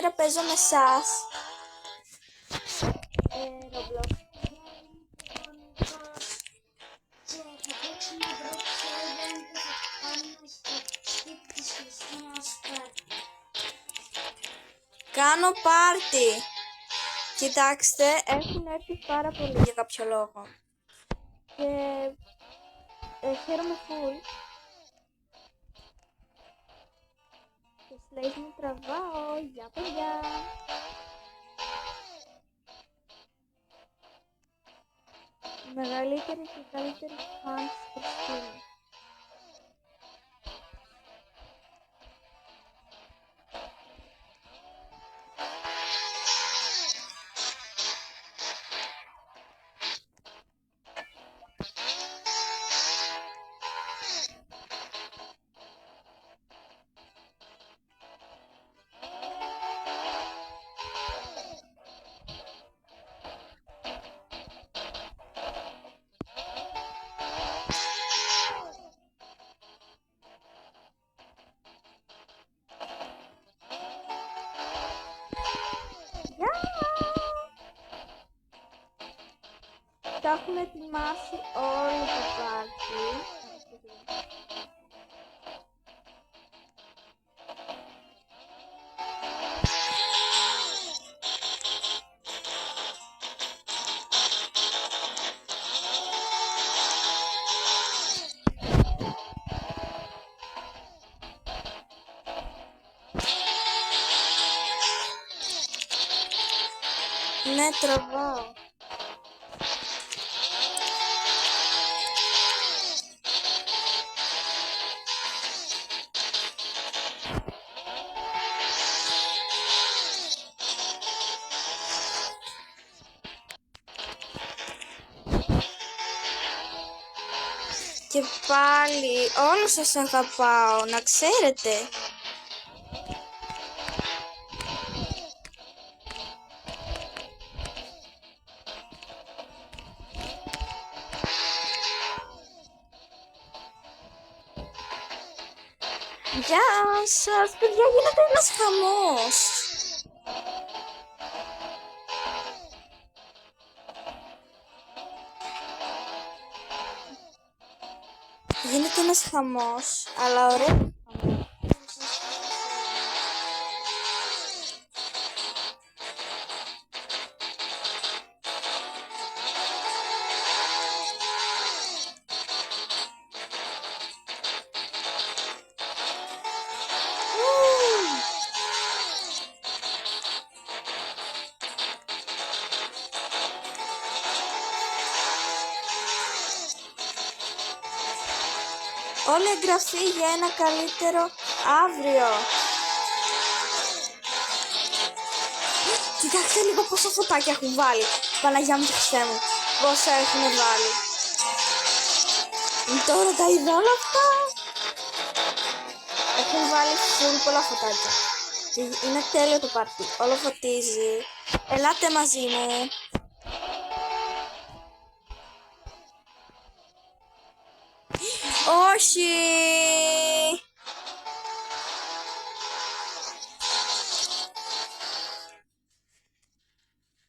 σήμερα παίζω με εσάς. Roblox. Και θα παίξουμε group server που θα κάνουμε στο σπίτι της Χριστίνας πάρτι. Κάνω πάρτι. Κοιτάξτε, έχουν έρθει πάρα πολύ για κάποιο λόγο. Και χαίρομαι full. Και Slays μου τραβάω. Γεια παιδιά. Μεγαλύτερη και καλύτερη φαν της Χριστίνας. Τα έχουν ετοιμάσει όλοι το πάρτι. Ναι, τραβάω. Και πάλι όλους σας αγαπάω, να ξέρετε. Γεια σας, παιδιά, γίνεται ένας χαμός. Γίνεται ένας χαμός, αλλά ωραίο. Όλη εγγραφή για ένα καλύτερο αύριο. Κοιτάξτε λίγο πόσα φωτάκια έχουν βάλει. Παναγιά μου και Χριστέ μου. Πόσα έχουν βάλει. Τώρα τα είδα όλα αυτά. Έχουν βάλει full πολλά φωτάκια. Είναι τέλειο το πάρτι. Όλο φωτίζει. Ελάτε μαζί μου. Όχι!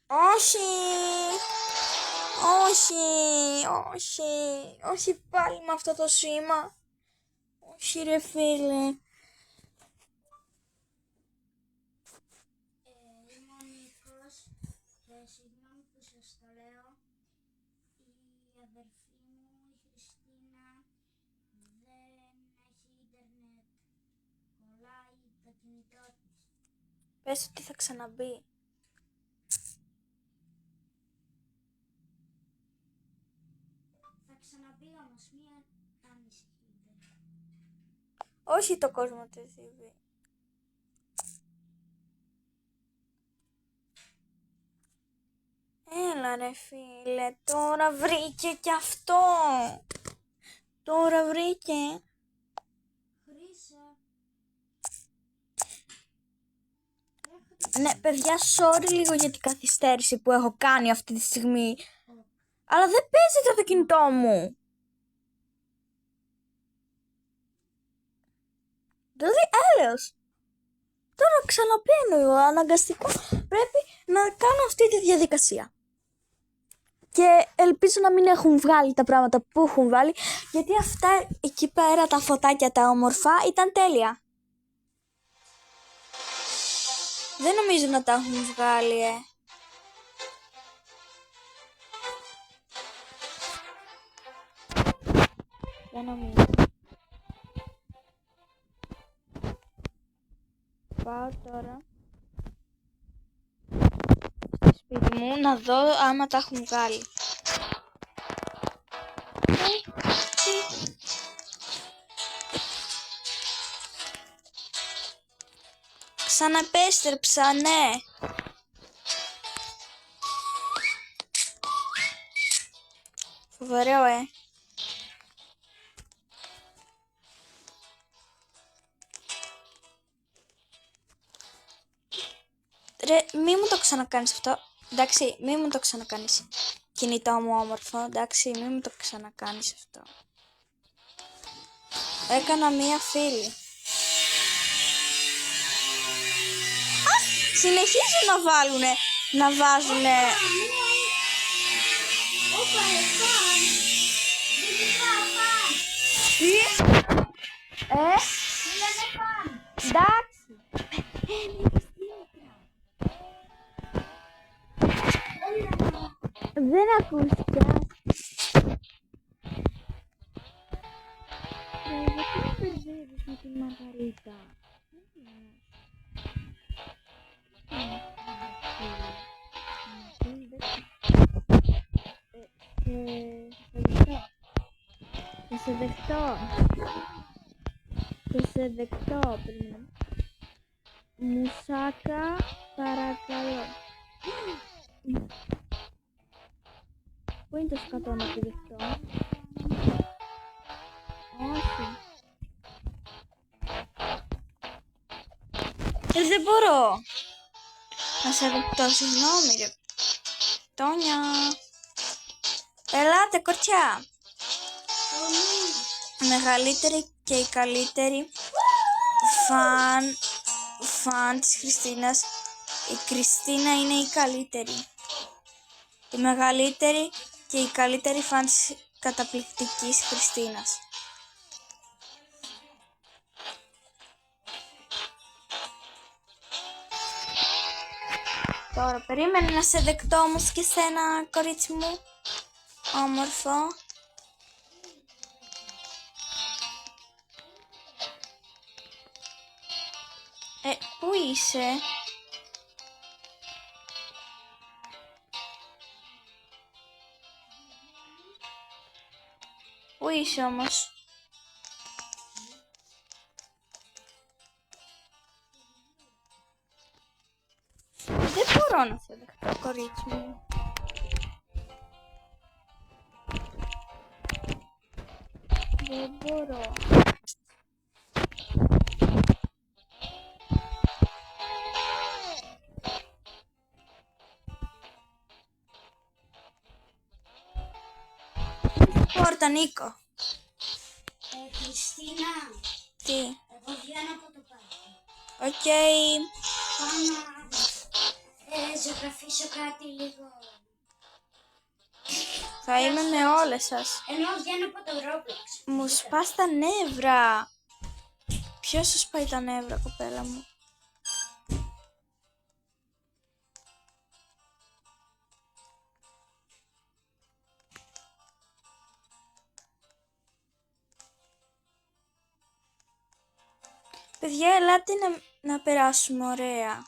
Όχι! Όχι! Όχι! Όχι πάλι με αυτό το σήμα. Όχι ρε φίλε. Είμαι ο Νίκος και συγγνώμη που σας το λέω. Η αδερφή μου, η Χριστίνα, δεν έχει ίντερνετ. Κολλάει το κινητό της. Πες ότι θα ξαναμπεί. Θα ξαναμπεί όμως, μία ανησυχείτε. Όχι το κόσμο του TV. Έλα ρε φίλε, τώρα βρήκε κι αυτό. Τώρα βρήκε. Χρήσα. Ναι, παιδιά, sorry λίγο για την καθυστέρηση που έχω κάνει αυτή τη στιγμή. Αλλά δεν παίζεται το κινητό μου. Δηλαδή, έλεος. Τώρα ξαναπαίνω, αναγκαστικά πρέπει να κάνω αυτή τη διαδικασία. Και ελπίζω να μην έχουν βγάλει τα πράγματα που έχουν βάλει, γιατί αυτά εκεί πέρα τα φωτάκια τα όμορφα ήταν τέλεια. Δεν νομίζω να τα έχουν βγάλει, Δεν νομίζω. Πάω τώρα στο σπίτι μου να δω άμα τα έχουν βγάλει. Ξαναπέστρεψα, ναι. Φοβερό, Ρε, μη μου το ξανακάνεις αυτό. Εντάξει, μη μου το ξανακάνεις. Κινητό μου όμορφο, εντάξει, μη μου το ξανακάνεις αυτό. Έκανα μία φίλη. Συνεχίζουν να βάλουνε, να βάζουνε. Τι? Εντάξει. Δεν ακούστηκε. Γιατί με μπερδεύεις με την Μαργαρίτα? Θα σε δεχτώ. Θα σε δεχτώ πριν. Μουσάκα, παρακαλώ. Πού είναι το σκατό να τη δεχτώ? Όχι. Δεν μπορώ να σε δεχτώ, συγγνώμη ρε. Τόνια. Ελάτε κορτσιά. Μεγαλύτερη και η καλύτερη φαν της Χριστίνας. Η Κριστίνα είναι η καλύτερη. Η μεγαλύτερη και η καλύτερη φαν της καταπληκτικής Χριστίνας. Τώρα περίμενε να σε δεκτώ όμως και σένα, κορίτσι μου. Όμορφο. Πού είσαι? Πού είσαι όμως? Δεν μπορώ να σε δεχτώ, κορίτσι μου. Δεν μπορώ. Πόρτα, Νίκο. Χριστίνα, Τι? εγώ βγαίνω από το πάρτι. Οκ. Πάμε να ζωγραφίσω κάτι λίγο. Θα είμαι με όλες σας. Ενώ βγαίνω από το Roblox. Μου σπάς τα νεύρα. Ποιος σου σπάει τα νεύρα, κοπέλα μου? Παιδιά, ελάτε να περάσουμε ωραία.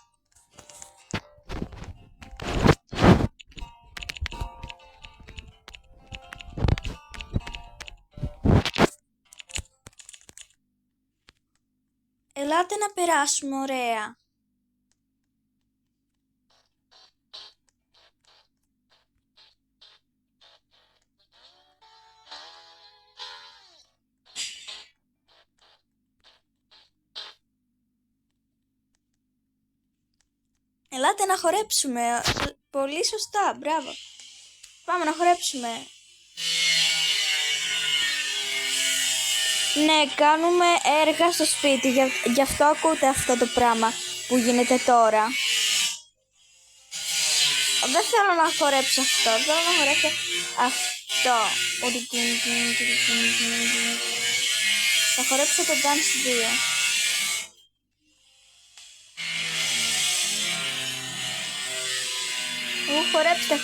Ελάτε να περάσουμε ωραία. Ελάτε να χορέψουμε. Πολύ σωστά, μπράβο. Πάμε να χορέψουμε. Ναι, κάνουμε έργα στο σπίτι, γι' αυτό ακούτε αυτό το πράγμα. που γίνεται τώρα. Δεν θέλω να χορέψω αυτό, θέλω να χορέψω αυτό. Θα χορέψω το Dance 2. Χορέψτε.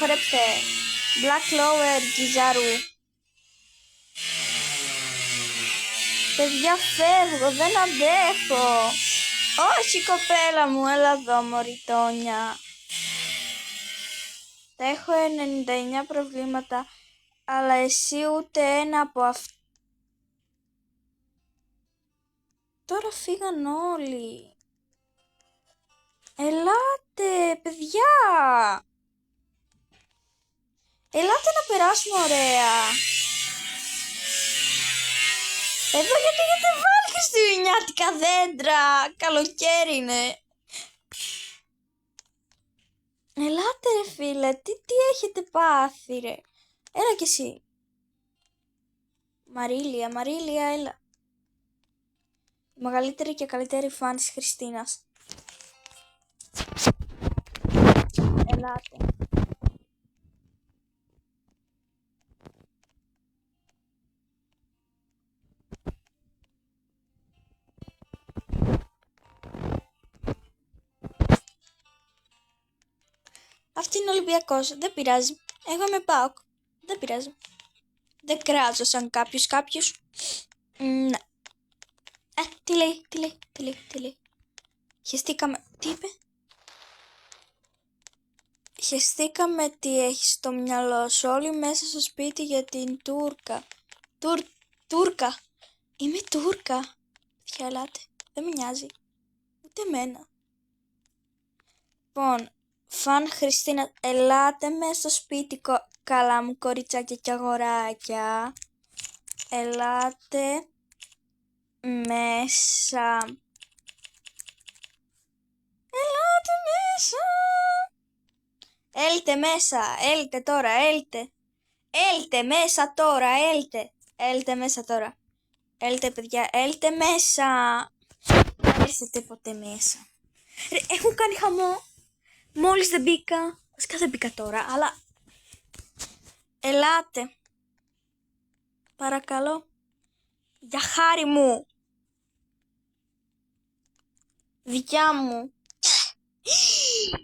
Black Clover, Kizaru. Παιδιά, φεύγω, δεν αντέχω. Όχι, κοπέλα μου, έλα εδώ, μωριτόνια. Τα έχω 99 προβλήματα, αλλά εσύ ούτε ένα από αυτά. Τώρα φύγαν όλοι. Ελάτε, παιδιά. Ελάτε να περάσουμε ωραία. Εδώ γιατί έχετε βάλει χριστουγεννιάτικα δέντρα. Καλοκαίρι είναι. Ελάτε ρε φίλε, τι έχετε πάθει ρε. Έλα κι εσύ. Μαρίλια, έλα. Η μεγαλύτερη και καλύτερη φαν της Χριστίνας. Ελάτε. Αυτή είναι Ολυμπιακός, δεν πειράζει. Εγώ είμαι ΠΑΟΚ, δεν πειράζει. Δεν κράζω σαν κάποιους. Ναι. Τι λέει. Χεστήκαμε, τι είπε? Χεστήκαμε τι έχεις στο μυαλό σου, όλοι μέσα στο σπίτι για την Τούρκα. Τούρκα. Είμαι Τούρκα. Ποια ελάτε, δεν με νοιάζει. Ούτε εμένα. Λοιπόν, φαν Χριστίνα, ελάτε μέσα στο σπίτι, καλά μου κοριτσάκια και αγοράκια. Ελάτε μέσα. Έλτε μέσα, έλτε τώρα, έλτε. Έλτε μέσα τώρα, έλτε. Έλτε μέσα τώρα. Έλτε παιδιά, έλτε μέσα. Δεν έρθετε ποτέ μέσα. Ρε, έχουν κάνει χαμό. Μόλις δεν μπήκα. Βασικά δεν μπήκα τώρα, αλλά... Ελάτε. Παρακαλώ. Για χάρη μου. Δικιά μου.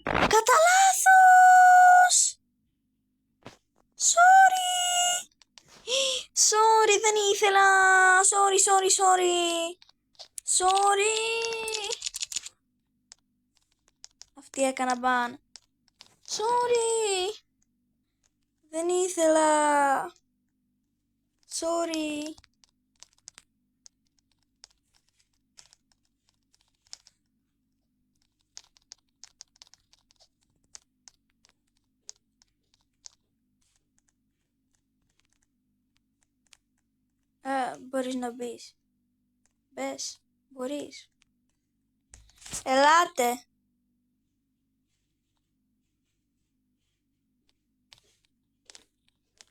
Κατά λάθος. Sorry, δεν ήθελα. Sorry. Αυτή έκανα μπαν. Sorry. Δεν ήθελα. Sorry. Μπορείς να μπεις. Μπες. Μπορείς. Ελάτε.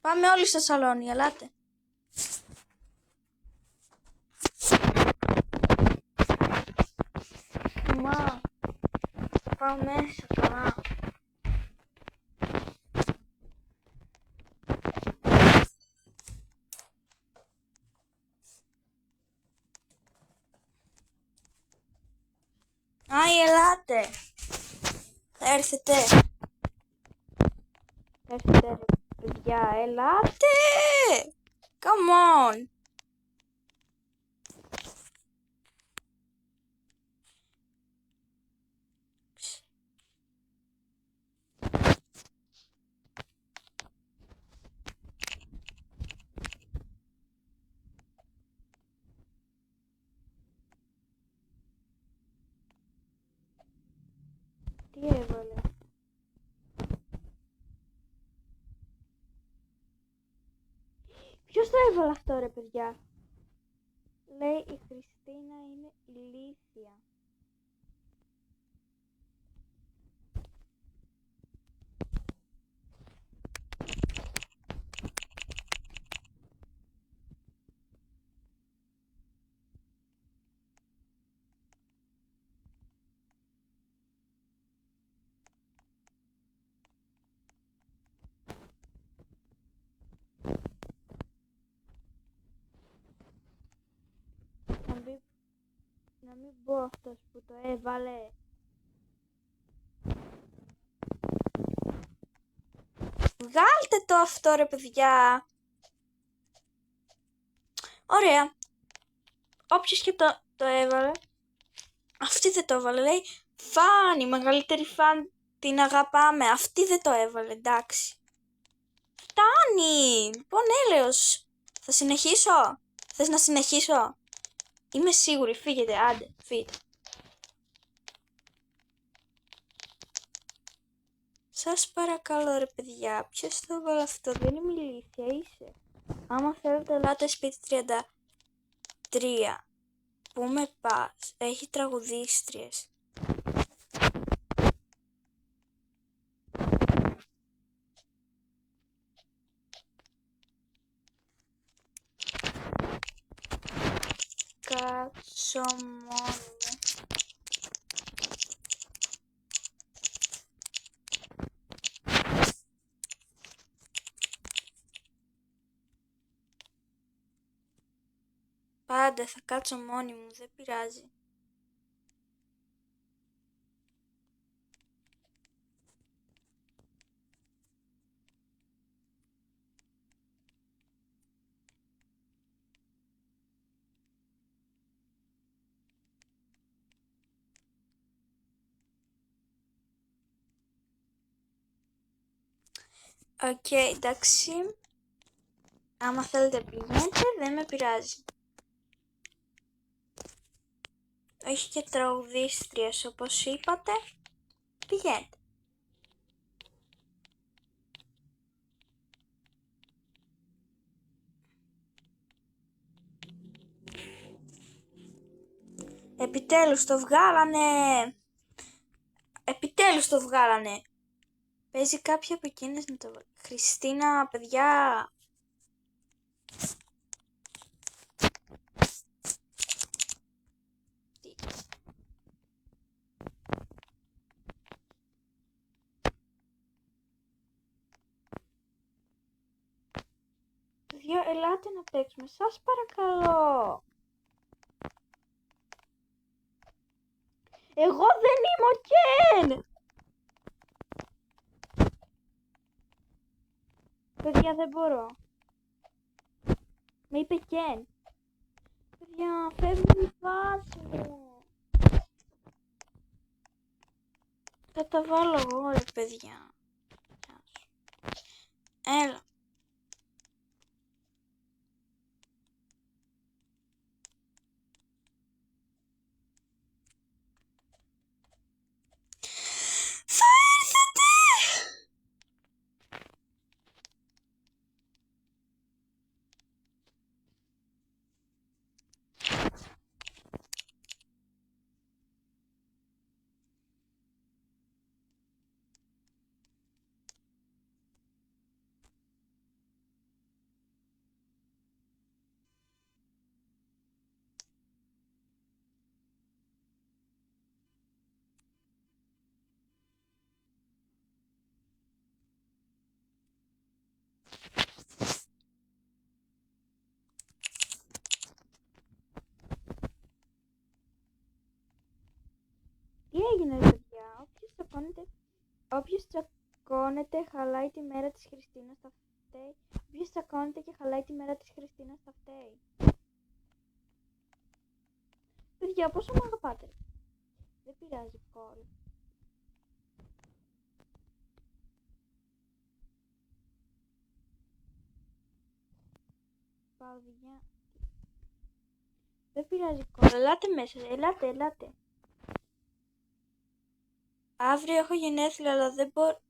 Πάμε όλοι στο σαλόνι, ελάτε. Μα, πάω μέσα τώρα. Ελάτε. Θα έρθετε. Έρθετε παιδιά, ελάτε. Come on. Τι έβαλε. Ποιος το έβαλε αυτό ρε παιδιά. Λέει η Χριστίνα είναι ηλίθια. να μην πω αυτός που το έβαλε. Βγάλτε το αυτό ρε παιδιά. Ωραία. Όποιος και το έβαλε. Αυτή δεν το έβαλε. Λέει φαν, η μεγαλύτερη φαν, την αγαπάμε. Αυτή δεν το έβαλε, εντάξει. Φτάνει. Λοιπόν, έλεος. Θα συνεχίσω. Θες να συνεχίσω? Είμαι σίγουρη. Φύγετε. Άντε. Φύγετε. Σας παρακαλώ ρε παιδιά. Ποιος το έβαλε αυτό? Δεν είμαι ηλίθια. Είσαι. Άμα θέλετε ελάτε σπίτι 33. Πού με πας? Έχει τραγουδίστριες. Κάτσω μόνο. Πάντα θα κάτσω μόνη μου, δεν πειράζει. Οκ, εντάξει. Άμα θέλετε πηγαίνετε, δεν με πειράζει. Έχει και τραγουδίστριες, όπως είπατε. Πηγαίνετε. Επιτέλους το βγάλανε. Επιτέλους το βγάλανε. Παίζει κάποια από εκείνες με το... Χριστίνα, παιδιά. Παιδιά, ελάτε να παίξουμε. Σας παρακαλώ. Εγώ δεν είμαι ο Κεν. Παιδιά, δεν μπορώ. Με είπε Κεν. Παιδιά, φεύγει η βάση μου. Θα τα βάλω εγώ ρε παιδιά. Έλα. Θα έρθετε! Τι έγινε ρε παιδιά, όποιος τσακώνεται χαλάει τη μέρα της Χριστίνας θα φταίει. Όποιος τσακώνεται και χαλάει τη μέρα της Χριστίνας θα φταίει. Παιδιά, πόσο με αγαπάτε. Δεν πειράζει κόρη. Παουδιά. Δεν πειράζει κόρη. Ελάτε μέσα, ελάτε. Αύριο έχω γενέθλια, αλλά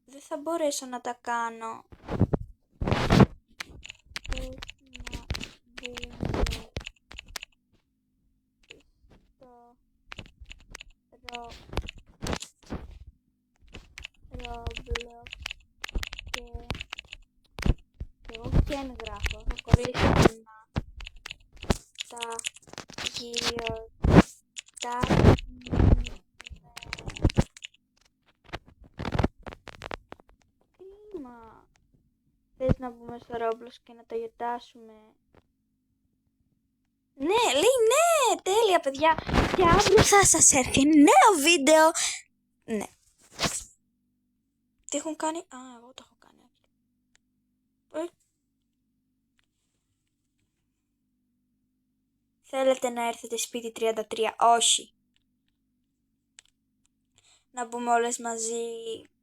δεν θα μπορέσω να τα κάνω. Roblox και εγώ Ken γράφω. Θα κολλήσω τα γιορτάζουμε. Κρίμα. Θες να μπούμε στο Roblox και να το γιορτάσουμε? Ναι, λέει ναι, τέλεια. τέλεια παιδιά. Και αύριο θα σας έρθει νέο βίντεο. Ναι. Τι έχουν κάνει? Εγώ το έχω κάνει. Θέλετε να έρθετε σπίτι 33? Όχι. Να μπούμε όλες μαζί,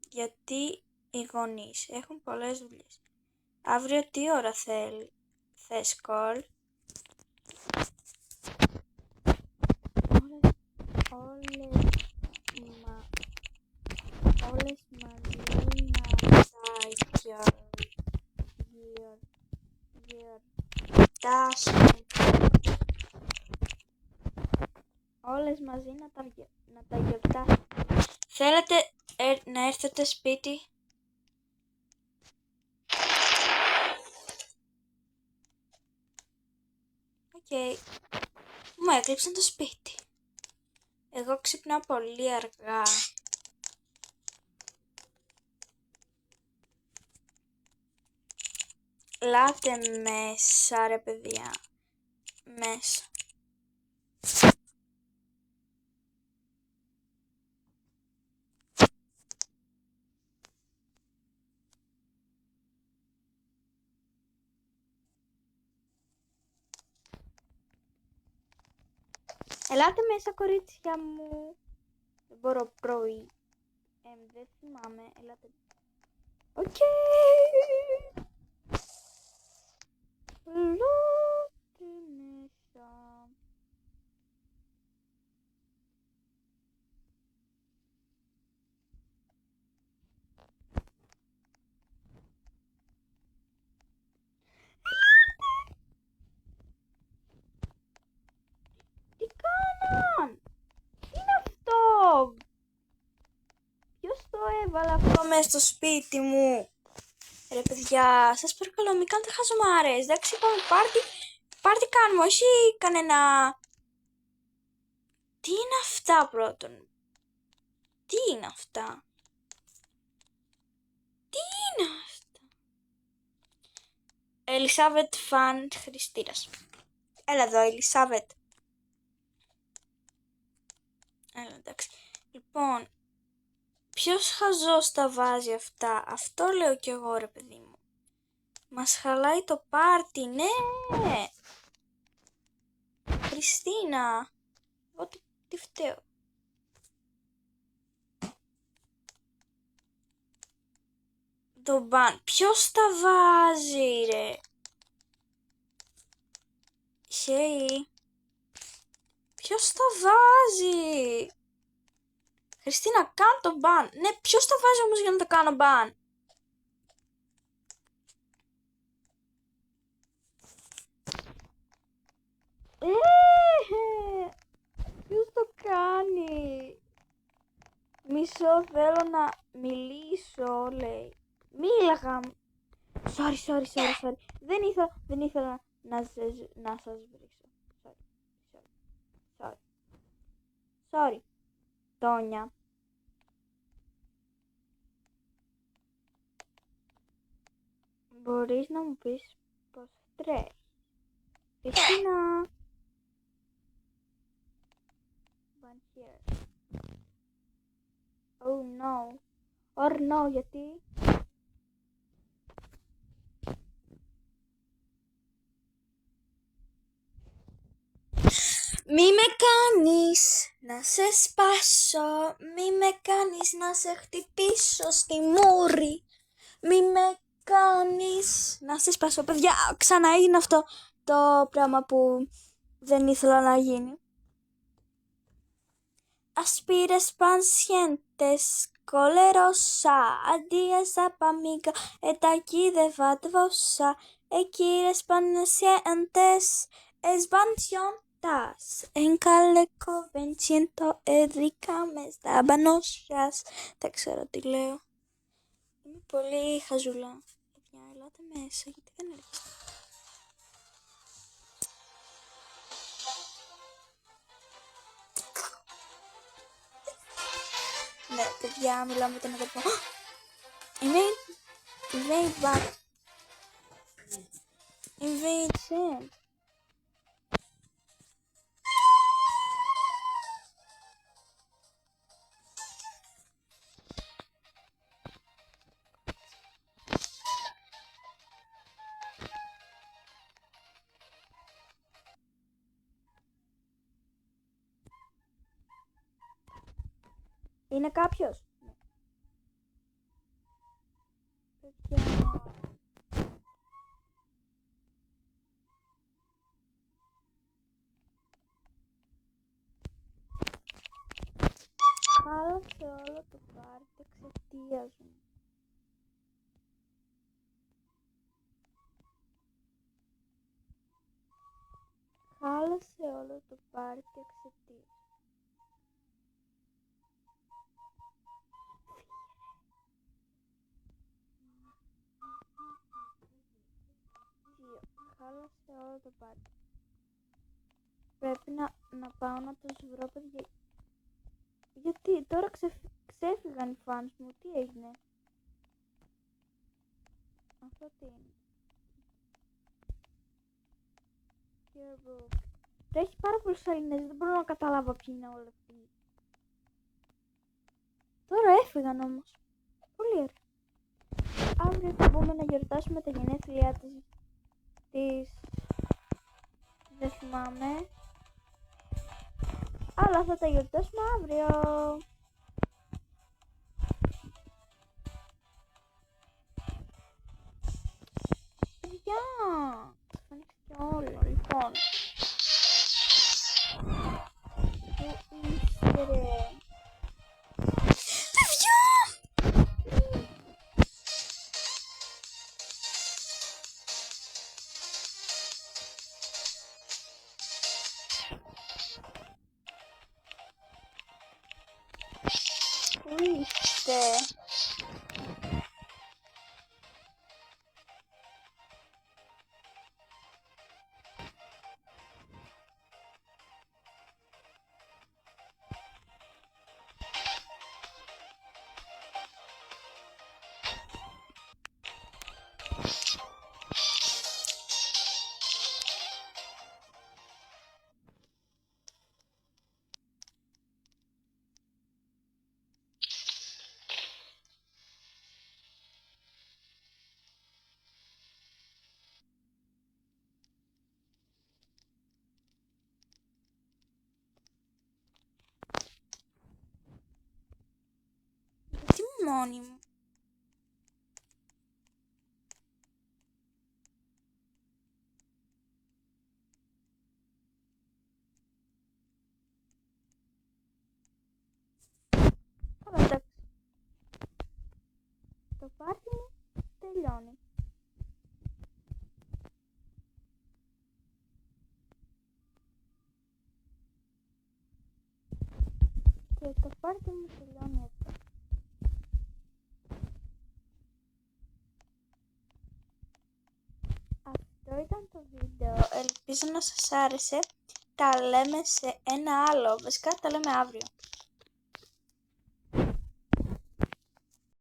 γιατί οι γονείς έχουν πολλές δουλειές. Αύριο τι ώρα θες κόλ? Όλες μαζί να γιορτάσουν. Όλες μαζί να τα γιορτάσουν. Θέλετε να έρθετε σπίτι? Οκ. Μου έκλειψαν το σπίτι. Εγώ ξυπνάω πολύ αργά. Ελάτε μέσα ρε παιδιά. Μέσα. Ελάτε μέσα κορίτσια μου. Δεν μπορώ πρωί. Δεν θυμάμαι. Ελάτε. Οκ. Ελάτε μέσα. Τι κάναν? Τι είναι αυτό? Ποιος το έβαλε αυτό μέσα στο σπίτι μου? Ρε παιδιά, σας παρακαλώ μην κάνετε χαζομάρες. Εντάξει, είπαμε πάρτι κάνουμε, όχι κανένα... Τι είναι αυτά πρώτον? Τι είναι αυτά? Τι είναι αυτά? Ελισάβετ Φαν Χριστίνας. Έλα εδώ, Ελισάβετ. Έλα, εντάξει. Λοιπόν, ποιος χαζός τα βάζει αυτά? Αυτό λέω κι εγώ ρε παιδί μου. Μας χαλάει το πάρτι, ναι. Χριστίνα. Εγώ τι φταίω? Το μπαν. Ποιος τα βάζει ρε? Χέι. Ποιος τα βάζει? Χριστίνα, κάν το μπαν. Ναι, ποιος τα βάζει όμως για να το κάνω μπαν? Ποιος το κάνει? Μισό, θέλω να μιλήσω, λέει. Μίλαγα. Sorry. Δεν ήθελα να σας βρίσκω. Sorry. Τόνια. Μπορείς να μου πεις πως τρέχει? Χριστίνα. One here. Oh no. Or no, γιατί? Μη με κάνεις να σε σπάσω, μη με κάνεις να σε χτυπήσω στη μούρη, μη με κάνεις να σε σπάσω. Παιδιά, ξαναείγινε αυτό το πράγμα που δεν ήθελα να γίνει. Aspires pacientes, colerosa, días apamiga, et aquí de vadvosa, equires pacientes, esbanciontas, en caleco venciento, edricame stabanosas. Δεν ξέρω τι λέω. Είμαι πολύ χαζούλα. Παιδιά, ελάτε μέσα, γιατί δεν έρχεστε? Ναι, παιδιά, μιλάω με τον αδερφό. Invade back. Invade send. Είναι κάποιος? Ναι. Παιδιά. Χάλασε όλο το πάρτι εξαιτίας μου. Χάλασε όλο το πάρτι εξαιτίας. Χάλασε όλο το πάρτι. Πρέπει να πάω να τους βρω, παιδιά. Γιατί τώρα ξέφυγαν οι φανς μου, τι έγινε? Αυτό τι είναι? Yearbook. Έχει πάρα πολλούς Έλληνες, δεν μπορώ να καταλάβω ποιοι είναι όλοι αυτοί. Τώρα έφυγαν όμως. Πολύ ωραία. Αύριο θα μπούμε να γιορτάσουμε τα γενέθλιά της... Δεν θυμάμαι. Αλλά θα τα γιορτάσουμε αύριο. Παιδιά, φανήθηκε όλο, λοιπόν. Πού είστε ρε? Παιδιά! Πού είστε? Τι μόνη μου? Αλλά εντάξει. Το πάρτι μου τελειώνει. Και το πάρτι μου τελειώνει εδώ. Αυτό ήταν το βίντεο. Ελπίζω να σας άρεσε. Τα λέμε σε ένα άλλο. Βασικά τα λέμε αύριο.